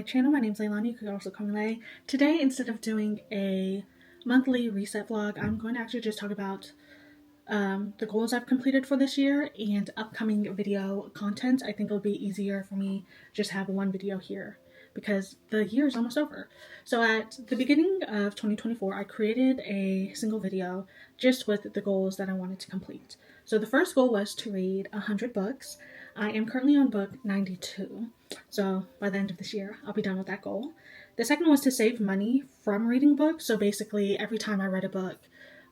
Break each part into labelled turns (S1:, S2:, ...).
S1: channel. My name's Leilani, you could also call me Lay. Today, instead of doing a monthly reset vlog, I'm going to actually just talk about the goals I've completed for this year and upcoming video content. I think it'll be easier for me just have one video here because the year is almost over. So at the beginning of 2024, I created a single video just with the goals that I wanted to complete. So the first goal was to read 100 books. I am currently on book 92. So by the end of this year, I'll be done with that goal. The second was to save money from reading books. So basically every time I read a book,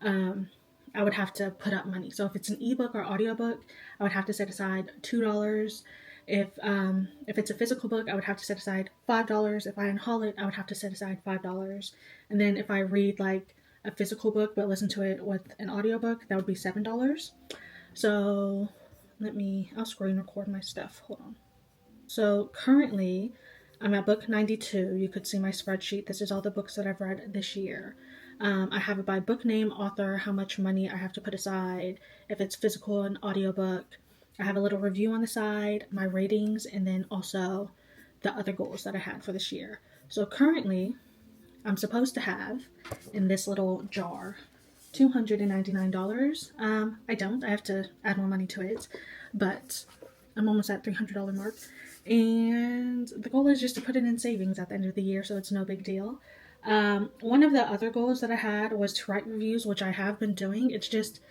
S1: I would have to put up money. So if it's an ebook or audiobook, I would have to set aside $2. If it's a physical book, I would have to set aside $5. If I unhaul it, I would have to set aside $5. And then if I read like a physical book but listen to it with an audiobook, that would be $7. So I'll screen record my stuff. Hold on. So currently I'm at book 92. You could see my spreadsheet. This is all the books that I've read this year. I have it by book name, author, how much money I have to put aside, if it's physical and audiobook. I have a little review on the side, my ratings, and then also the other goals that I had for this year. So currently, I'm supposed to have in this little jar $299. I don't. I have to add more money to it, but I'm almost at $300 mark. And the goal is just to put it in savings at the end of the year, so it's no big deal. One of the other goals that I had was to write reviews, which I have been doing. It's just,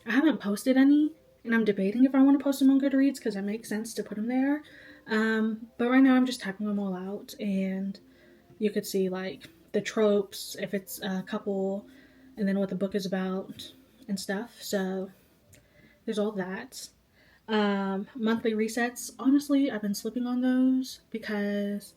S1: I haven't posted any, and I'm debating if I want to post them on Goodreads because it makes sense to put them there. But right now I'm just typing them all out, and you could see like the tropes, if it's a couple, and then what the book is about and stuff. So there's all that. Monthly resets, honestly, I've been slipping on those because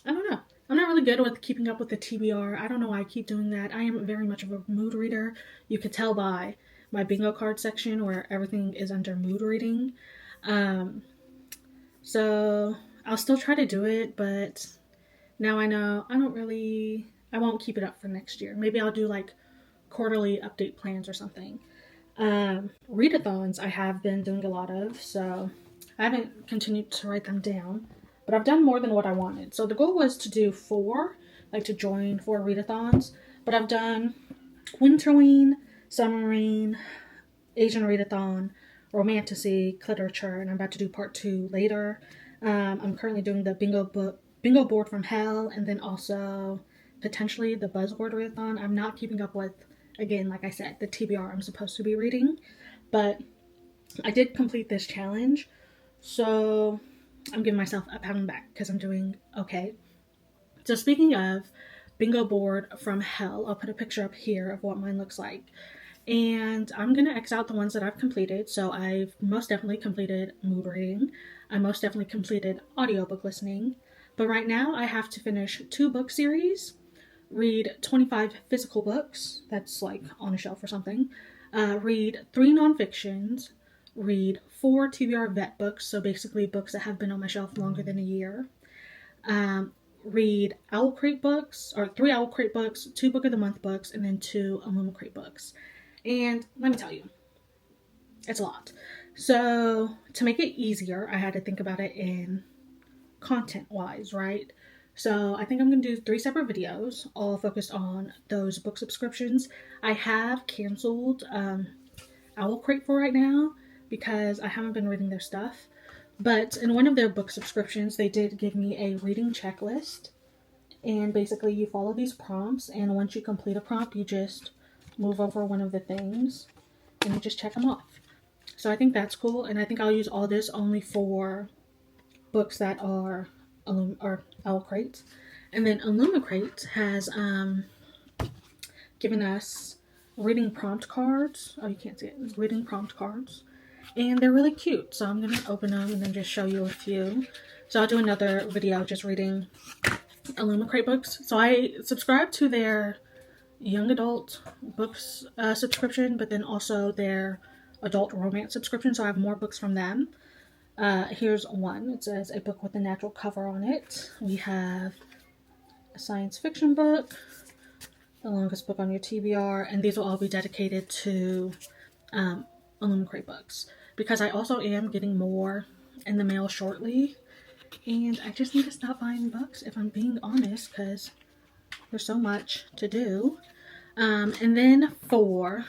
S1: I don't know. I'm not really good with keeping up with the TBR. I don't know why I keep doing that. I am very much of a mood reader. You could tell by my bingo card section where everything is under mood reading. So I'll still try to do it, but now I know I won't keep it up for next year. Maybe I'll do like quarterly update plans or something. Readathons I have been doing a lot of, so I haven't continued to write them down. But I've done more than what I wanted. So the goal was to do 4, like to join 4 readathons. But I've done Winterween, Summerween, Asian Readathon, Romantasy, Literature, and I'm about to do part 2 later. I'm currently doing the bingo board from hell, and then also potentially the Buzzword Readathon. I'm not keeping up with, again, like I said, the TBR I'm supposed to be reading. But I did complete this challenge, so I'm giving myself a pat on the back because I'm doing okay. So speaking of bingo board from hell, I'll put a picture up here of what mine looks like. And I'm going to X out the ones that I've completed. So I've most definitely completed mood reading. I most definitely completed audiobook listening. But right now I have to finish 2 book series, read 25 physical books, that's like on a shelf or something, read 3 nonfictions, read 4 TBR vet books, so basically books that have been on my shelf longer than a year, read Owl Crate books, or 3 Owl Crate books, 2 Book of the Month books, and then 2 Illumicrate books. And let me tell you, it's a lot. So to make it easier, I had to think about it in content-wise, right? So I think I'm going to do 3 separate videos, all focused on those book subscriptions. I have canceled Owl Crate for right now because I haven't been reading their stuff. But in one of their book subscriptions, they did give me a reading checklist. And basically you follow these prompts, and once you complete a prompt, you just move over one of the things and you just check them off. So I think that's cool, and I think I'll use all this only for books that are Owl Crate. And then Illumicrate has given us reading prompt cards. Oh, you can't see it. Reading prompt cards. And they're really cute. So I'm going to open them and then just show you a few. So I'll do another video just reading Illumicrate books. So I subscribe to their young adult books subscription, but then also their adult romance subscription. So I have more books from them. Here's one. It says a book with a natural cover on it. We have a science fiction book, the longest book on your TBR, and these will all be dedicated to Illumicrate books, because I also am getting more in the mail shortly, And I just need to stop buying books, if I'm being honest, because there's so much to do. And then for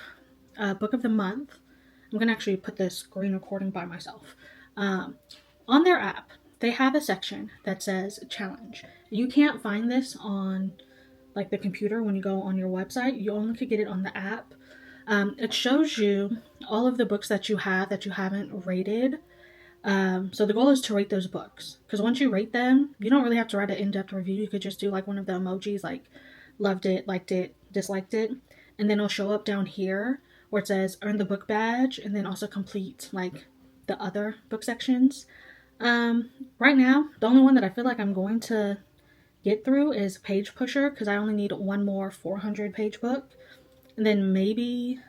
S1: book of the month, I'm going to actually put this screen recording by myself. On their app, they have a section that says challenge. You can't find this on like the computer when you go on your website. You only could get it on the app. It shows you all of the books that you have that you haven't rated. So the goal is to rate those books, because once you rate them, you don't really have to write an in-depth review. You could just do like one of the emojis, like loved it, liked it, disliked it, and then it'll show up down here where it says earn the book badge, and then also complete like the other book sections. Right now, the only one that I feel like I'm going to get through is Page Pusher, because I only need one more 400 page book, and then maybe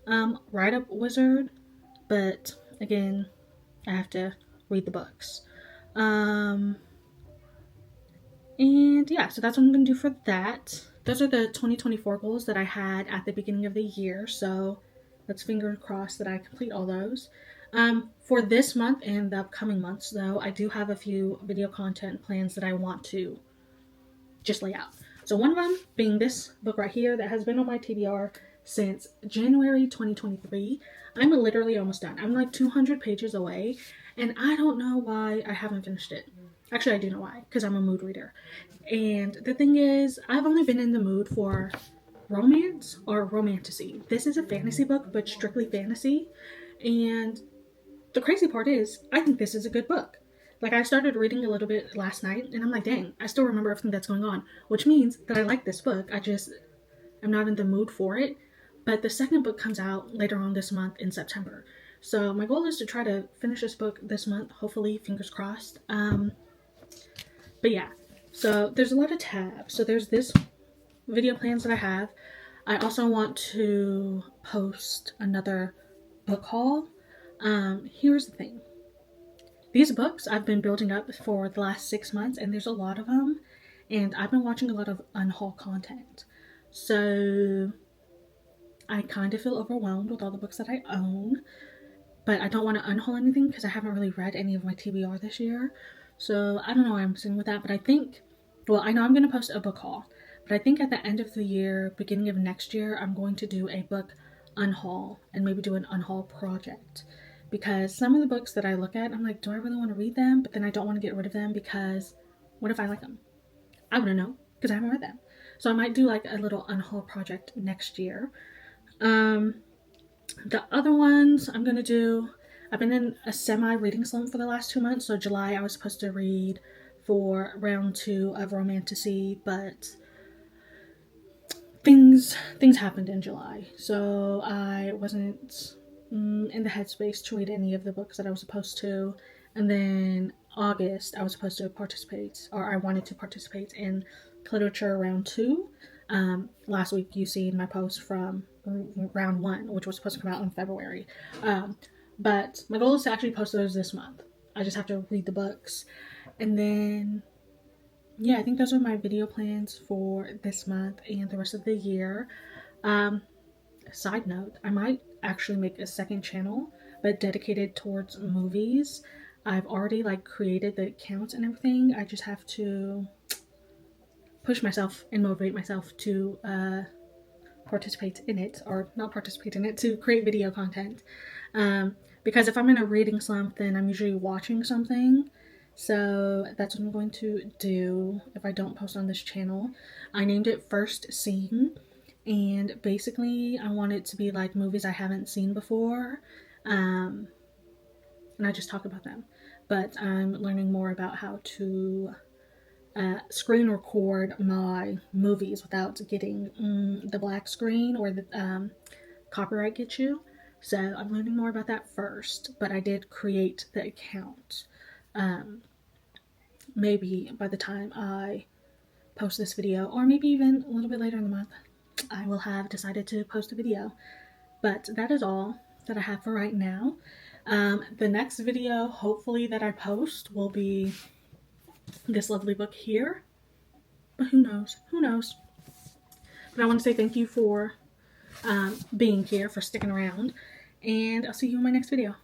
S1: Write Up Wizard, but again, I have to read the books. And yeah, so that's what I'm going to do for that. Those are the 2024 goals that I had at the beginning of the year, so let's finger crossed that I complete all those. For this month and the upcoming months, though, I do have a few video content plans that I want to just lay out. So one of them being this book right here that has been on my TBR since January 2023. I'm literally almost done. I'm like 200 pages away, and I don't know why I haven't finished it. Actually, I do know why, because I'm a mood reader. And the thing is, I've only been in the mood for romance or romantasy. This is a fantasy book, but strictly fantasy. And the crazy part is, I think this is a good book. Like, I started reading a little bit last night, and I'm like, dang, I still remember everything that's going on, which means that I like this book. I'm not in the mood for it. But the second book comes out later on this month in September. So my goal is to try to finish this book this month, hopefully, fingers crossed. But yeah, so there's a lot of tabs. So there's this video plans that I have. I also want to post another book haul. Here's the thing. These books I've been building up for the last 6 months, and there's a lot of them. And I've been watching a lot of unhaul content. So I kind of feel overwhelmed with all the books that I own, but I don't want to unhaul anything because I haven't really read any of my TBR this year. So I don't know why I'm sitting with that, but I think, well, I know I'm going to post a book haul, but I think at the end of the year, beginning of next year, I'm going to do a book unhaul and maybe do an unhaul project, because some of the books that I look at, I'm like, do I really want to read them? But then I don't want to get rid of them because what if I like them? I wouldn't know because I haven't read them. So I might do like a little unhaul project next year. The other ones I'm gonna do, I've been in a semi-reading slump for the last 2 months. So July I was supposed to read for round 2 of Romantasy, but things happened in July, so I wasn't in the headspace to read any of the books that I was supposed to. And then August I was supposed to participate, or I wanted to participate in literature round 2. Last week you seen my post from round 1, which was supposed to come out in February. But my goal is to actually post those this month. I just have to read the books. And then, yeah, I think those are my video plans for this month and the rest of the year. Side note, I might actually make a second channel, but dedicated towards movies. I've already like created the accounts and everything. I just have to push myself and motivate myself to participate in it, or not participate in it, to create video content. Because if I'm in a reading slump, then I'm usually watching something. So that's what I'm going to do if I don't post on this channel. I named it First Scene, and basically I want it to be like movies I haven't seen before, and I just talk about them. But I'm learning more about how to screen record my movies without getting the black screen or the copyright gets you. So I'm learning more about that first, but I did create the account. Maybe by the time I post this video, or maybe even a little bit later in the month, I will have decided to post a video. But that is all that I have for right now. The next video, hopefully, that I post will be this lovely book here. But who knows? Who knows? But I want to say thank you for being here, for sticking around. And I'll see you in my next video.